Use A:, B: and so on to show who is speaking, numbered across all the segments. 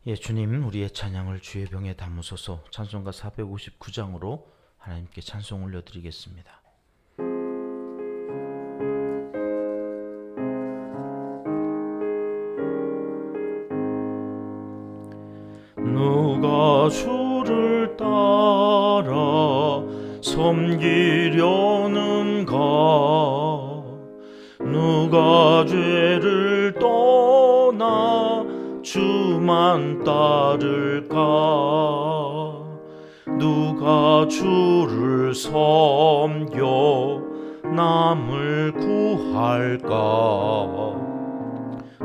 A: 예, 주님, 우리의 찬양을 주의 병에 담으소서. 찬송가 459장으로 하나님께 찬송 올려드리겠습니다. 누가 주를 따라 섬기려는가? 누가 죄를 떠나 주만 따를까? 누가 주를 섬겨 남을 구할까?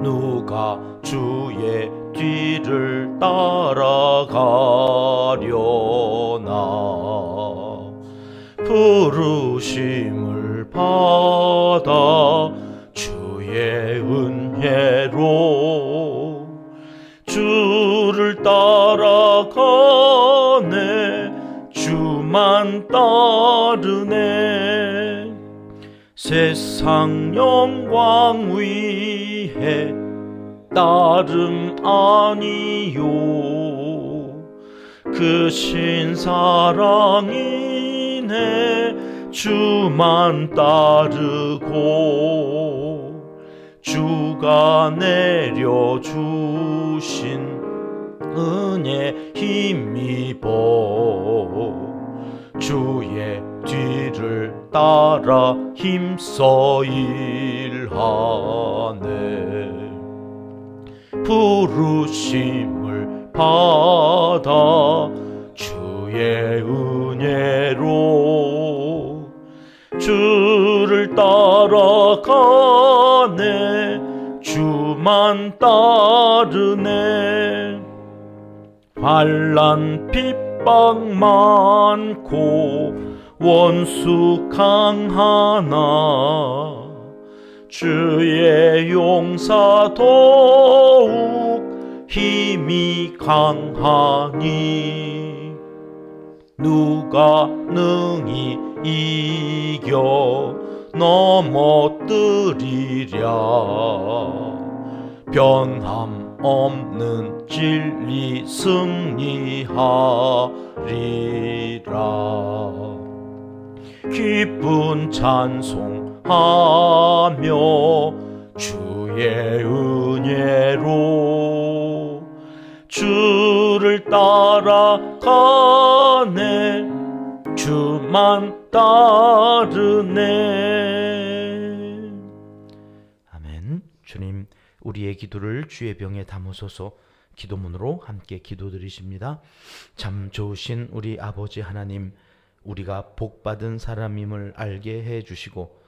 A: 누가 주의 뒤를 따라가려나? 부르심을 받아 주의 은혜로 주를 따라가네. 주만 따르네. 세상 영광 위해 따름 아니요, 그 신사랑이네. 주만 따르고 주가 내려주신 은혜 힘입어 주의 뒤를 따라 힘써 일하네. 부르심을 받아 주의 은혜로 주를 따라가네. 주만 따르네. 환난 핍박 많고 원수 강하나 주의 용사 더욱 힘이 강하니. 누가 능히 이겨 넘어뜨리랴? 변함 없는 진리 승리하리라. 기쁜 찬송하며 주의 은혜로 주를 따라가네. 주만 따르네. 아멘. 주님, 우리의 기도를 주의 병에 담으소서. 기도문으로 함께 기도드리십니다. 참 좋으신 우리 아버지 하나님, 우리가 복받은 사람임을 알게 해주시고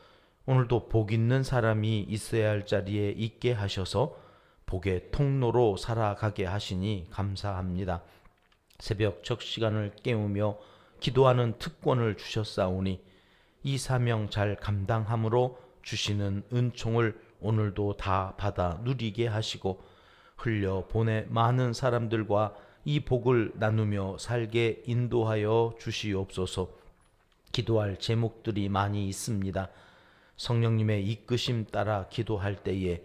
A: 오늘도 복 있는 사람이 있어야 할 자리에 있게 하셔서 복의 통로로 살아가게 하시니 감사합니다. 새벽 적 시간을 깨우며 기도하는 특권을 주셨사오니 이 사명 잘 감당함으로 주시는 은총을 오늘도 다 받아 누리게 하시고 흘려 보내 많은 사람들과 이 복을 나누며 살게 인도하여 주시옵소서. 기도할 제목들이 많이 있습니다. 성령님의 이끄심 따라 기도할 때에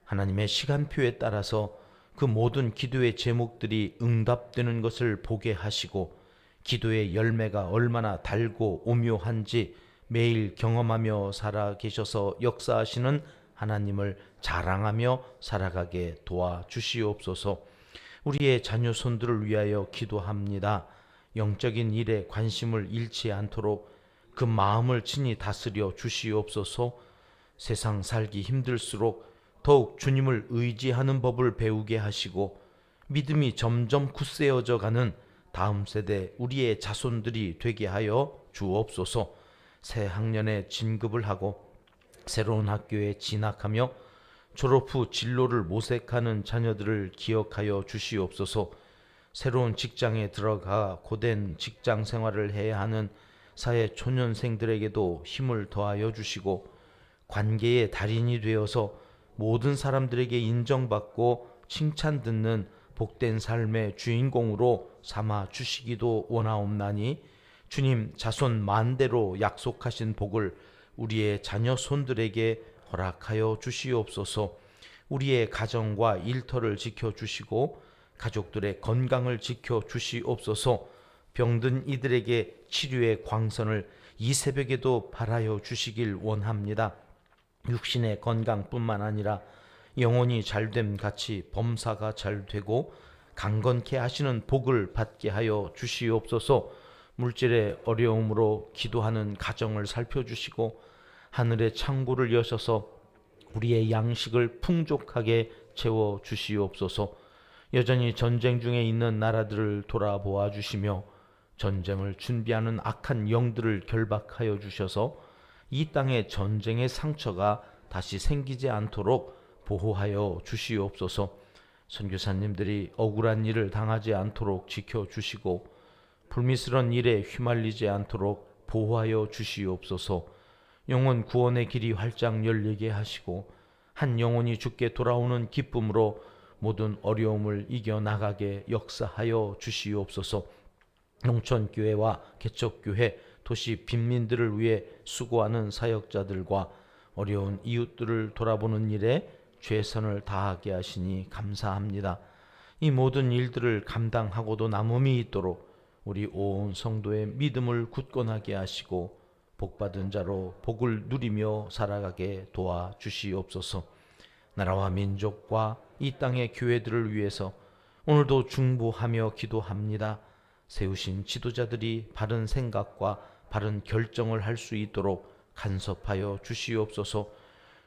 A: 하나님의 시간표에 따라서 그 모든 기도의 제목들이 응답되는 것을 보게 하시고 기도의 열매가 얼마나 달고 오묘한지 매일 경험하며 살아 계셔서 역사하시는 하나님을 자랑하며 살아가게 도와주시옵소서. 우리의 자녀 손들을 위하여 기도합니다. 영적인 일에 관심을 잃지 않도록 그 마음을 친히 다스려 주시옵소서. 세상 살기 힘들수록 더욱 주님을 의지하는 법을 배우게 하시고 믿음이 점점 굳세어져 가는 다음 세대 우리의 자손들이 되게 하여 주옵소서. 새 학년에 진급을 하고 새로운 학교에 진학하며 졸업 후 진로를 모색하는 자녀들을 기억하여 주시옵소서. 새로운 직장에 들어가 고된 직장 생활을 해야 하는 사회 초년생들에게도 힘을 더하여 주시고 관계의 달인이 되어서 모든 사람들에게 인정받고 칭찬 듣는 복된 삶의 주인공으로 삼아 주시기도 원하옵나니 주님 자손 만대로 약속하신 복을 우리의 자녀 손들에게 허락하여 주시옵소서. 우리의 가정과 일터를 지켜주시고 가족들의 건강을 지켜 주시옵소서. 병든 이들에게 치료의 광선을 이 새벽에도 바라여 주시길 원합니다. 육신의 건강뿐만 아니라 영혼이 잘됨 같이 범사가 잘 되고 강건케 하시는 복을 받게 하여 주시옵소서. 물질의 어려움으로 기도하는 가정을 살펴주시고 하늘의 창고를 여셔서 우리의 양식을 풍족하게 채워 주시옵소서. 여전히 전쟁 중에 있는 나라들을 돌아보아 주시며 전쟁을 준비하는 악한 영들을 결박하여 주셔서 이 땅의 전쟁의 상처가 다시 생기지 않도록 보호하여 주시옵소서. 선교사님들이 억울한 일을 당하지 않도록 지켜주시고 불미스러운 일에 휘말리지 않도록 보호하여 주시옵소서. 영혼 구원의 길이 활짝 열리게 하시고 한 영혼이 주께 돌아오는 기쁨으로 모든 어려움을 이겨나가게 역사하여 주시옵소서. 농촌교회와 개척교회, 도시 빈민들을 위해 수고하는 사역자들과 어려운 이웃들을 돌아보는 일에 최선을 다하게 하시니 감사합니다. 이 모든 일들을 감당하고도 남음이 있도록 우리 온 성도의 믿음을 굳건하게 하시고 복받은 자로 복을 누리며 살아가게 도와주시옵소서. 나라와 민족과 이 땅의 교회들을 위해서 오늘도 중보하며 기도합니다. 세우신 지도자들이 바른 생각과 바른 결정을 할 수 있도록 간섭하여 주시옵소서.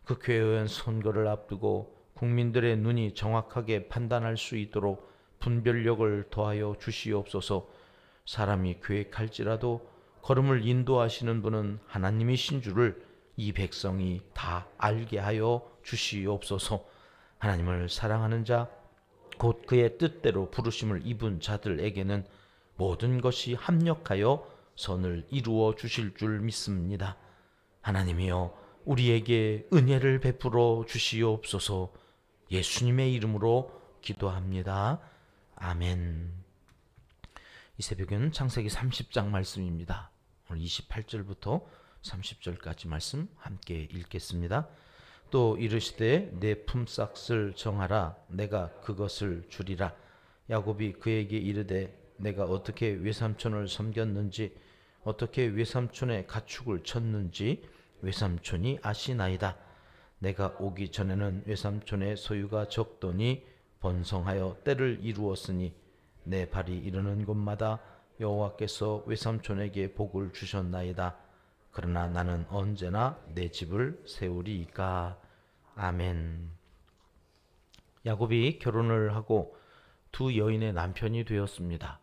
A: 그 교회의원 선거를 앞두고 국민들의 눈이 정확하게 판단할 수 있도록 분별력을 더하여 주시옵소서. 사람이 계획할지라도 걸음을 인도하시는 분은 하나님이신 줄을 이 백성이 다 알게 하여 주시옵소서. 하나님을 사랑하는 자, 곧 그의 뜻대로 부르심을 입은 자들에게는 모든 것이 합력하여 선을 이루어 주실 줄 믿습니다. 하나님이여, 우리에게 은혜를 베풀어 주시옵소서. 예수님의 이름으로 기도합니다. 아멘. 이 새벽은 창세기 30장 말씀입니다. 오늘 28절부터 30절까지 말씀 함께 읽겠습니다. 또 이르시되 내 품삯을 정하라. 내가 그것을 주리라. 야곱이 그에게 이르되 내가 어떻게 외삼촌을 섬겼는지 어떻게 외삼촌의 가축을 쳤는지 외삼촌이 아시나이다. 내가 오기 전에는 외삼촌의 소유가 적더니 번성하여 때를 이루었으니 내 발이 이르는 곳마다 여호와께서 외삼촌에게 복을 주셨나이다. 그러나 나는 언제나 내 집을 세우리이까. 아멘. 야곱이 결혼을 하고 두 여인의 남편이 되었습니다.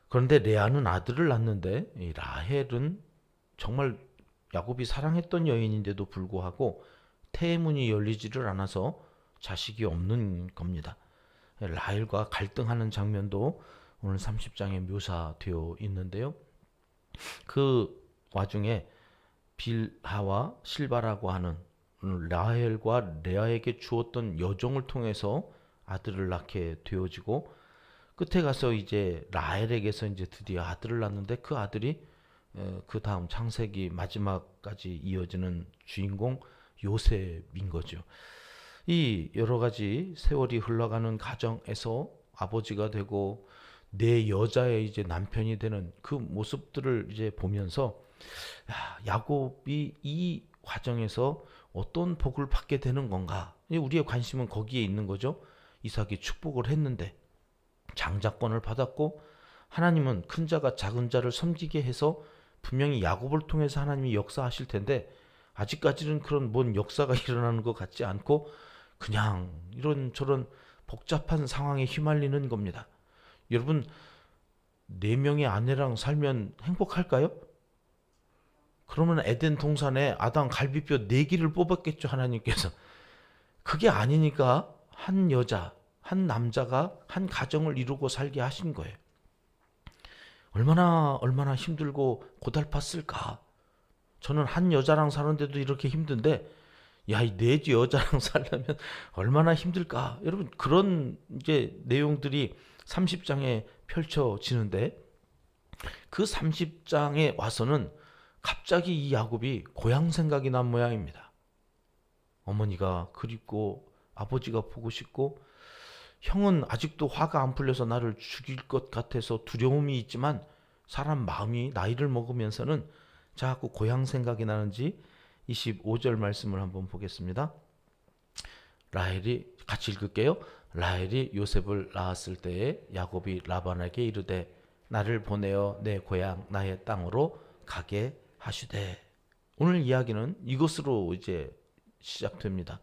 A: 그런데 레아는 아들을 낳는데 이 라헬은 정말 야곱이 사랑했던 여인인데도 불구하고 태문이 열리지를 않아서 자식이 없는 겁니다. 라헬과 갈등하는 장면도 오늘 30장에 묘사되어 있는데요. 그 와중에 빌하와 실바라고 하는 라헬과 레아에게 주었던 여종을 통해서 아들을 낳게 되어지고 끝에 가서 이제 라헬에게서 이제 드디어 아들을 낳는데 그 아들이 그 다음 창세기 마지막까지 이어지는 주인공 요셉인 거죠. 이 여러 가지 세월이 흘러가는 과정에서 아버지가 되고 내 여자의 이제 남편이 되는 그 모습들을 이제 보면서 야곱이 이 과정에서 어떤 복을 받게 되는 건가? 우리의 관심은 거기에 있는 거죠. 이삭이 축복을 했는데 장자권을 받았고 하나님은 큰 자가 작은 자를 섬기게 해서 분명히 야곱을 통해서 하나님이 역사하실 텐데 아직까지는 그런 뭔 역사가 일어나는 것 같지 않고 그냥 이런저런 복잡한 상황에 휘말리는 겁니다. 여러분, 4명의 아내랑 살면 행복할까요? 그러면 에덴 동산에 아담 갈비뼈 4개를 뽑았겠죠, 하나님께서. 그게 아니니까 한 여자, 한 남자가 한 가정을 이루고 살게 하신 거예요. 얼마나 힘들고 고달팠을까. 저는 한 여자랑 사는데도 이렇게 힘든데 야, 이 4 여자랑 살려면 얼마나 힘들까. 여러분, 그런 이제 내용들이 30장에 펼쳐지는데 그 30장에 와서는 갑자기 이 야곱이 고향 생각이 난 모양입니다. 어머니가 그립고 아버지가 보고 싶고 형은 아직도 화가 안 풀려서 나를 죽일 것 같아서 두려움이 있지만 사람 마음이 나이를 먹으면서는 자꾸 고향 생각이 나는지 25절 말씀을 한번 보겠습니다. 라헬이 같이 읽을게요. 라헬이 요셉을 낳았을 때에 야곱이 라반에게 이르되 나를 보내어 내 고향 나의 땅으로 가게 하시되. 오늘 이야기는 이것으로 이제 시작됩니다.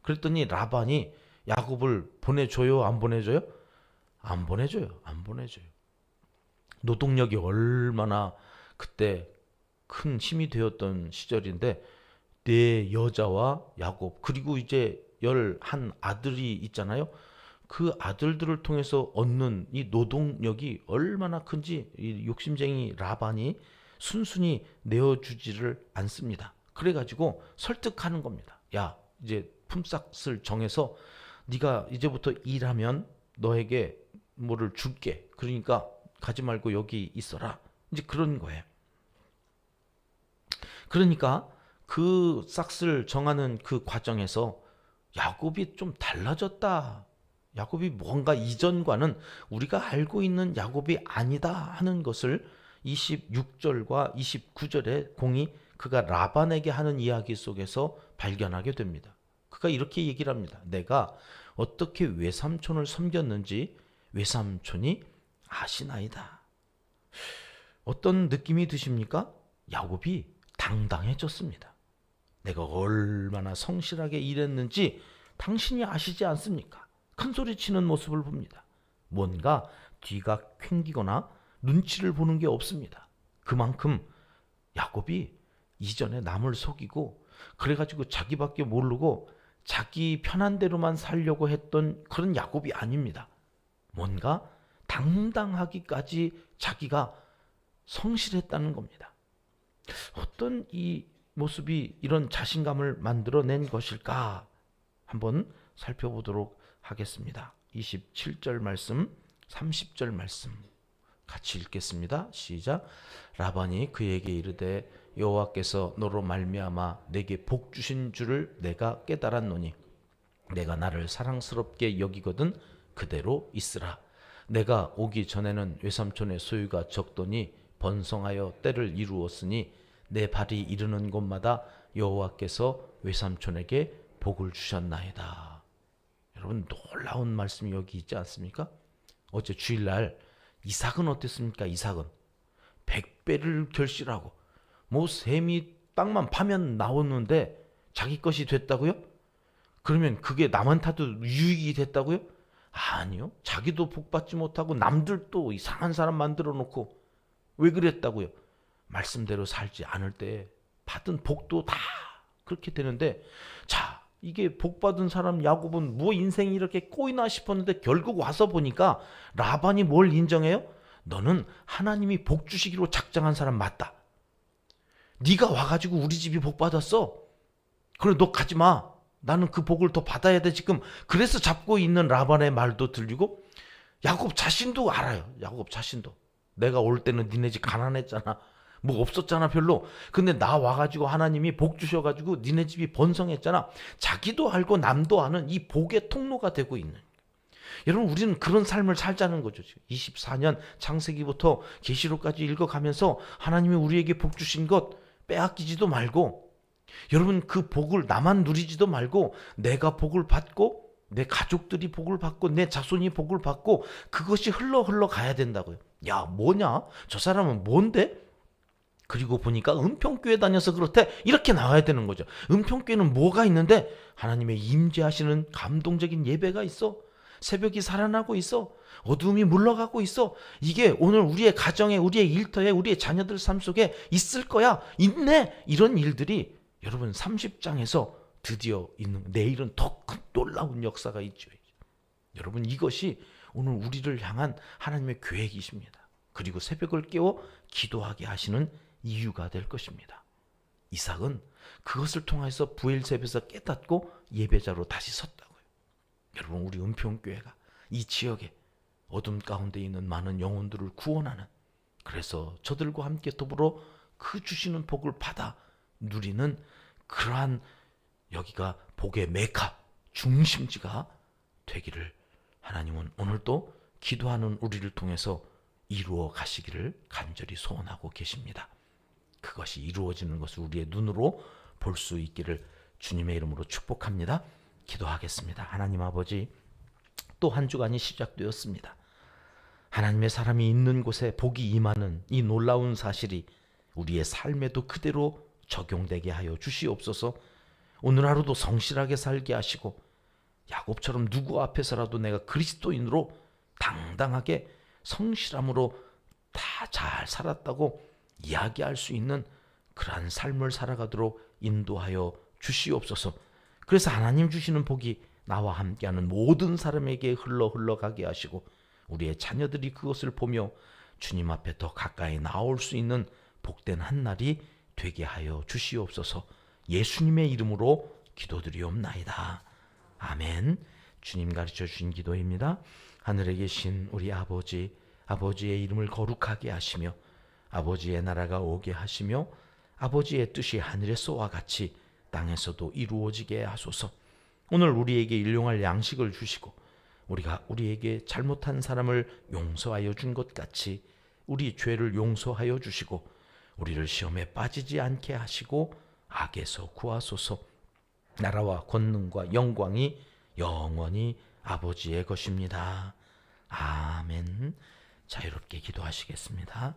A: 그랬더니 라반이 야곱을 보내줘요, 안 보내줘요? 안 보내줘요. 안 보내줘요. 노동력이 얼마나 그때 큰 힘이 되었던 시절인데 네 여자와 야곱 그리고 이제 11 아들이 있잖아요. 그 아들들을 통해서 얻는 이 노동력이 얼마나 큰지 이 욕심쟁이 라반이 순순히 내어주지를 않습니다. 그래가지고 설득하는 겁니다. 야, 이제 품삯을 정해서 네가 이제부터 일하면 너에게 뭐를 줄게. 그러니까 가지 말고 여기 있어라. 이제 그런 거예요. 그러니까 그 싹스를 정하는 그 과정에서 야곱이 좀 달라졌다. 야곱이 뭔가 이전과는 우리가 알고 있는 야곱이 아니다 하는 것을 26절과 29절에 공이 그가 라반에게 하는 이야기 속에서 발견하게 됩니다. 그가 이렇게 얘기를 합니다. 내가 어떻게 외삼촌을 섬겼는지 외삼촌이 아시나이다. 어떤 느낌이 드십니까? 야곱이 당당해졌습니다. 내가 얼마나 성실하게 일했는지 당신이 아시지 않습니까? 큰 소리 치는 모습을 봅니다. 뭔가 뒤가 퀭기거나 눈치를 보는 게 없습니다. 그만큼 야곱이 이전에 남을 속이고 그래가지고 자기밖에 모르고 자기 편한 대로만 살려고 했던 그런 야곱이 아닙니다. 뭔가 당당하기까지 자기가 성실했다는 겁니다. 어떤 이 모습이 이런 자신감을 만들어낸 것일까? 한번 살펴보도록 하겠습니다. 27절 말씀, 30절 말씀 같이 읽겠습니다. 시작. 라반이 그에게 이르되 여호와께서 너로 말미암아 내게 복 주신 줄을 내가 깨달았노니 내가 나를 사랑스럽게 여기거든 그대로 있으라. 내가 오기 전에는 외삼촌의 소유가 적더니 번성하여 때를 이루었으니 내 발이 이르는 곳마다 여호와께서 외삼촌에게 복을 주셨나이다. 여러분 놀라운 말씀이 여기 있지 않습니까? 어제 주일날 이삭은 어땠습니까? 이삭은 100배를 결실하고 뭐 샘이 땅만 파면 나오는데 자기 것이 됐다고요? 그러면 그게 남한테도 유익이 됐다고요? 아니요. 자기도 복받지 못하고 남들도 이상한 사람 만들어 놓고 왜 그랬다고요? 말씀대로 살지 않을 때 받은 복도 다 그렇게 되는데, 자, 이게 복받은 사람 야곱은 뭐 인생이 이렇게 꼬이나 싶었는데 결국 와서 보니까 라반이 뭘 인정해요? 너는 하나님이 복 주시기로 작정한 사람 맞다. 네가 와가지고 우리 집이 복받았어. 그래 너 가지 마. 나는 그 복을 더 받아야 돼 지금. 그래서 잡고 있는 라반의 말도 들리고 야곱 자신도 알아요. 야곱 자신도. 내가 올 때는 니네 집 가난했잖아. 뭐 없었잖아 별로. 근데 나 와가지고 하나님이 복 주셔가지고 니네 집이 번성했잖아. 자기도 알고 남도 아는 이 복의 통로가 되고 있는. 여러분 우리는 그런 삶을 살자는 거죠. 24년 창세기부터 계시록까지 읽어가면서 하나님이 우리에게 복 주신 것 빼앗기지도 말고, 여러분 그 복을 나만 누리지도 말고 내가 복을 받고 내 가족들이 복을 받고 내 자손이 복을 받고 그것이 흘러 가야 된다고요. 야 뭐냐? 저 사람은 뭔데? 그리고 보니까 은평교회 다녀서 그렇대. 이렇게 나와야 되는 거죠. 은평교회는 뭐가 있는데 하나님의 임재하시는 감동적인 예배가 있어. 새벽이 살아나고 있어. 어둠이 물러가고 있어. 이게 오늘 우리의 가정에, 우리의 일터에, 우리의 자녀들 삶 속에 있을 거야. 있네. 이런 일들이 여러분 30장에서 드디어 있는, 내일은 더 큰 놀라운 역사가 있죠. 여러분 이것이 오늘 우리를 향한 하나님의 계획이십니다. 그리고 새벽을 깨워 기도하게 하시는 이유가 될 것입니다. 이삭은 그것을 통해서 부엘셉에서 깨닫고 예배자로 다시 섰다고요. 여러분 우리 은평교회가 이 지역에 어둠 가운데 있는 많은 영혼들을 구원하는, 그래서 저들과 함께 더불어 그 주시는 복을 받아 누리는 그러한 여기가 복의 메카 중심지가 되기를 하나님은 오늘도 기도하는 우리를 통해서 이루어 가시기를 간절히 소원하고 계십니다. 그것이 이루어지는 것을 우리의 눈으로 볼 수 있기를 주님의 이름으로 축복합니다. 기도하겠습니다. 하나님 아버지, 또 한 주간이 시작되었습니다. 하나님의 사람이 있는 곳에 복이 임하는 이 놀라운 사실이 우리의 삶에도 그대로 적용되게 하여 주시옵소서. 오늘 하루도 성실하게 살게 하시고 야곱처럼 누구 앞에서라도 내가 그리스도인으로 당당하게 성실함으로 다 잘 살았다고 이야기할 수 있는 그러한 삶을 살아가도록 인도하여 주시옵소서. 그래서 하나님 주시는 복이 나와 함께하는 모든 사람에게 흘러가게 하시고 우리의 자녀들이 그것을 보며 주님 앞에 더 가까이 나올 수 있는 복된 한 날이 되게 하여 주시옵소서. 예수님의 이름으로 기도드리옵나이다. 아멘. 주님 가르쳐 주신 기도입니다. 하늘에 계신 우리 아버지, 아버지의 이름을 거룩하게 하시며 아버지의 나라가 오게 하시며 아버지의 뜻이 하늘에서와 같이 땅에서도 이루어지게 하소서. 오늘 우리에게 일용할 양식을 주시고 우리가 우리에게 잘못한 사람을 용서하여 준 것 같이 우리 죄를 용서하여 주시고 우리를 시험에 빠지지 않게 하시고 악에서 구하소서. 나라와 권능과 영광이 영원히 아버지의 것입니다. 아멘. 자유롭게 기도하시겠습니다.